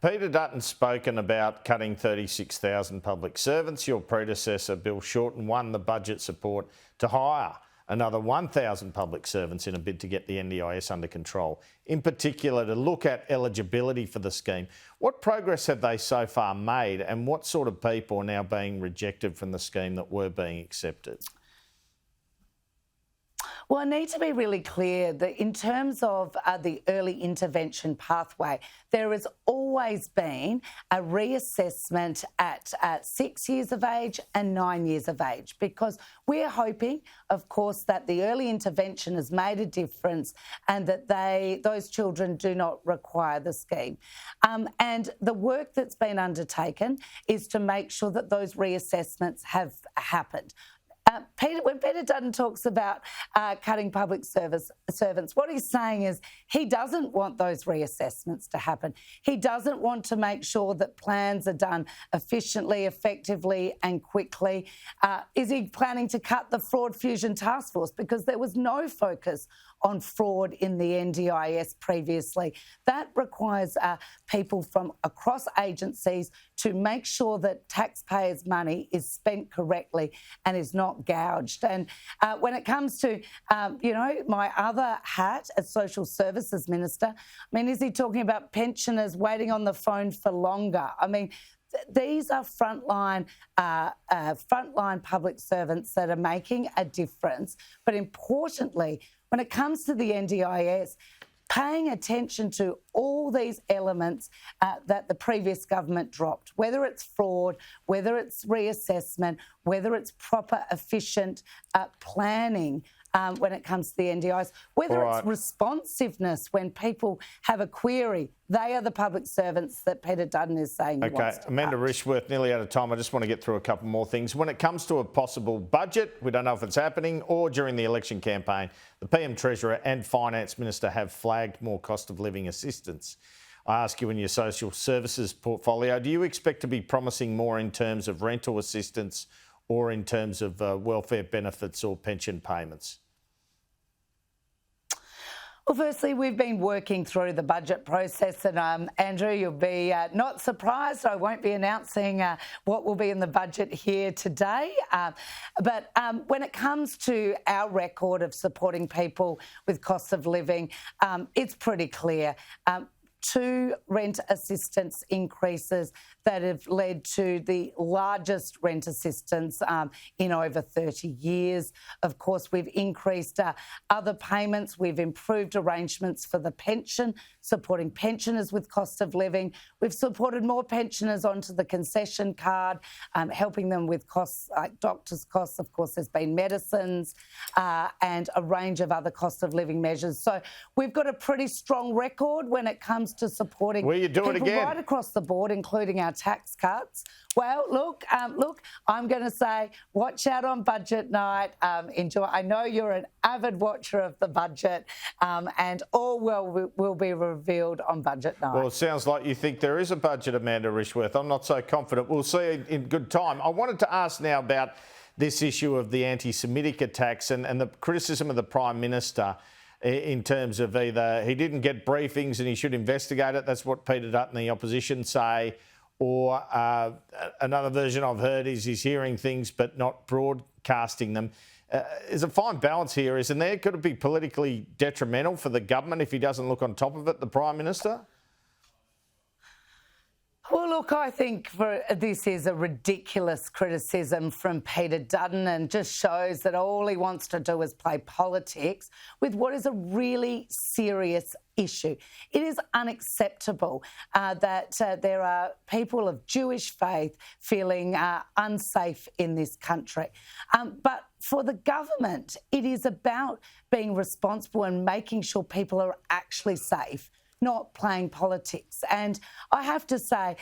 Peter Dutton's spoken about cutting 36,000 public servants. Your predecessor, Bill Shorten, won the budget support to hire another 1,000 public servants in a bid to get the NDIS under control, in particular to look at eligibility for the scheme. What progress have they so far made, and what sort of people are now being rejected from the scheme that were being accepted? Well, I need to be really clear that in terms of the early intervention pathway, there has always been a reassessment at 6 years of age and 9 years of age, because we're hoping, of course, that the early intervention has made a difference and that those children do not require the scheme. And the work that's been undertaken is to make sure that those reassessments have happened. When Peter Dutton talks about cutting public servants, what he's saying is he doesn't want those reassessments to happen. He doesn't want to make sure that plans are done efficiently, effectively and quickly. Is he planning to cut the Fraud Fusion Task Force? Because there was no focus on fraud in the NDIS previously. That requires people from across agencies to make sure that taxpayers' money is spent correctly and is not gouged. And when it comes to, my other hat as Social Services Minister, is he talking about pensioners waiting on the phone for longer? These are frontline public servants that are making a difference. But importantly, when it comes to the NDIS, paying attention to all these elements that the previous government dropped, whether it's fraud, whether it's reassessment, whether it's proper, efficient planning when it comes to the NDIS, whether it's responsiveness when people have a query. They are the public servants that Peter Dutton is saying he wants to Amanda cut. Rishworth, nearly out of time. I just want to get through a couple more things. When it comes to a possible budget, we don't know if it's happening or during the election campaign, the PM Treasurer and Finance Minister have flagged more cost of living assistance. I ask you, in your social services portfolio, do you expect to be promising more in terms of rental assistance or in terms of welfare benefits or pension payments? Well, firstly, we've been working through the budget process and, Andrew, you'll be not surprised. I won't be announcing what will be in the budget here today. But when it comes to our record of supporting people with cost of living, it's pretty clear. 2 rent assistance increases that have led to the largest rent assistance in over 30 years. Of course, we've increased other payments. We've improved arrangements for the pension, supporting pensioners with cost of living. We've supported more pensioners onto the concession card, helping them with costs like doctors' costs. Of course, there's been medicines and a range of other cost of living measures. So we've got a pretty strong record when it comes to supporting people right across the board, including our tax cuts. Well, look, I'm going to say watch out on budget night. Enjoy. I know you're an avid watcher of the budget and all will be revealed on budget night. Well, it sounds like you think there is a budget, Amanda Rishworth. I'm not so confident. We'll see in good time. I wanted to ask now about this issue of the anti-Semitic attacks and the criticism of the Prime Minister in terms of either he didn't get briefings and he should investigate it. That's what Peter Dutton and the opposition say. Or another version I've heard is he's hearing things but not broadcasting them. There's a fine balance here, isn't there? Could it be politically detrimental for the government if he doesn't look on top of it, the Prime Minister? Well, look, I think this is a ridiculous criticism from Peter Dutton and just shows that all he wants to do is play politics with what is a really serious issue. It is unacceptable that there are people of Jewish faith feeling unsafe in this country. But for the government, it is about being responsible and making sure people are actually safe, not playing politics. And I have to say,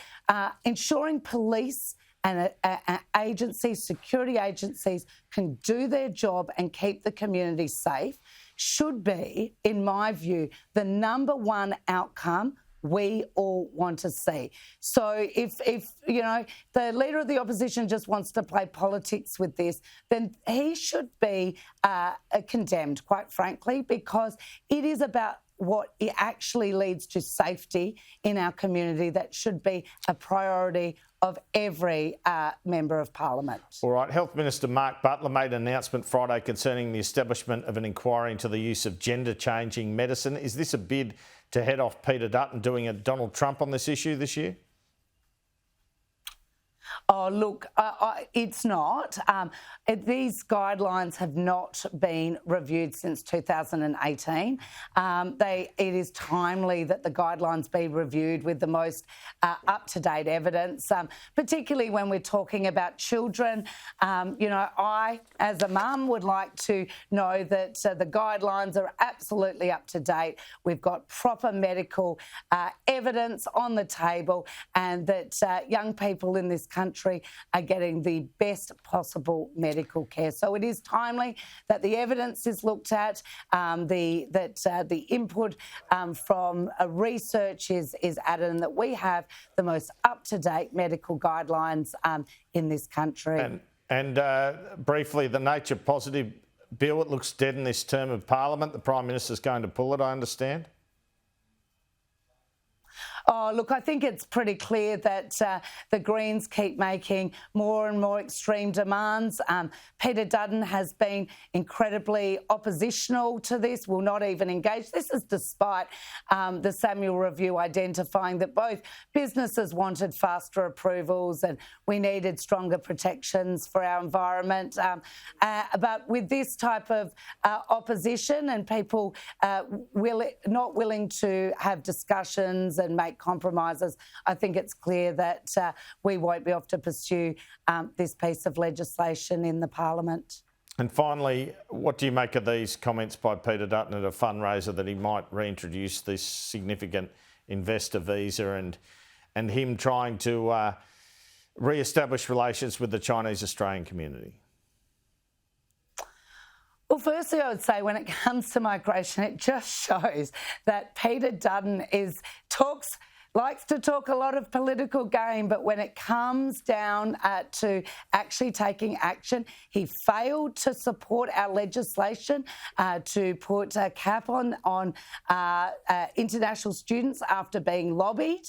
ensuring police and agencies, security agencies can do their job and keep the community safe should be, in my view, the number one outcome we all want to see. So if the Leader of the Opposition just wants to play politics with this, then he should be condemned, quite frankly, because it is about what it actually leads to safety in our community that should be a priority of every Member of Parliament. All right. Health Minister Mark Butler made an announcement Friday concerning the establishment of an inquiry into the use of gender-changing medicine. Is this a bid to head off Peter Dutton doing a Donald Trump on this issue this year? Oh, look, it's not. These guidelines have not been reviewed since 2018. It is timely that the guidelines be reviewed with the most up-to-date evidence, particularly when we're talking about children. I, as a mum, would like to know that the guidelines are absolutely up to date. We've got proper medical evidence on the table, and that young people in this country are getting the best possible medical care. So it is timely that the evidence is looked at, the input from research is added, and that we have the most up-to-date medical guidelines in this country. And briefly, the nature positive bill, it looks dead in this term of Parliament. The Prime Minister's going to pull it, I understand. Oh, look, I think it's pretty clear that the Greens keep making more and more extreme demands. Peter Dutton has been incredibly oppositional to this, will not even engage. This is despite the Samuel Review identifying that both businesses wanted faster approvals and we needed stronger protections for our environment. But with this type of opposition and people not willing to have discussions and make compromises, I think it's clear that we won't be able to pursue this piece of legislation in the Parliament. And finally, what do you make of these comments by Peter Dutton at a fundraiser that he might reintroduce this significant investor visa and him trying to re-establish relations with the Chinese Australian community? Well, firstly, I would say when it comes to migration, it just shows that Peter Dutton likes to talk a lot of political game, but when it comes down to actually taking action, he failed to support our legislation to put a cap on international students after being lobbied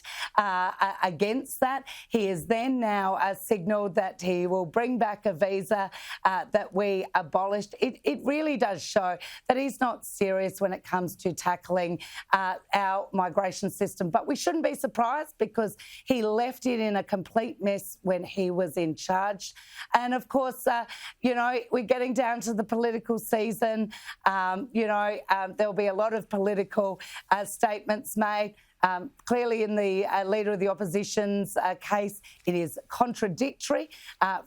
against that. He has then now signalled that he will bring back a visa that we abolished. It really does show that he's not serious when it comes to tackling our migration system. But we shouldn't be surprised because he left it in a complete mess when he was in charge. And of course, we're getting down to the political season. There'll be a lot of political statements made. Clearly, in the Leader of the Opposition's case, it is contradictory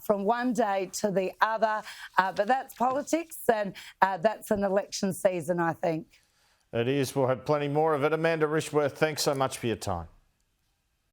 from one day to the other. But that's politics, and that's an election season, I think. It is. We'll have plenty more of it. Amanda Rishworth, thanks so much for your time.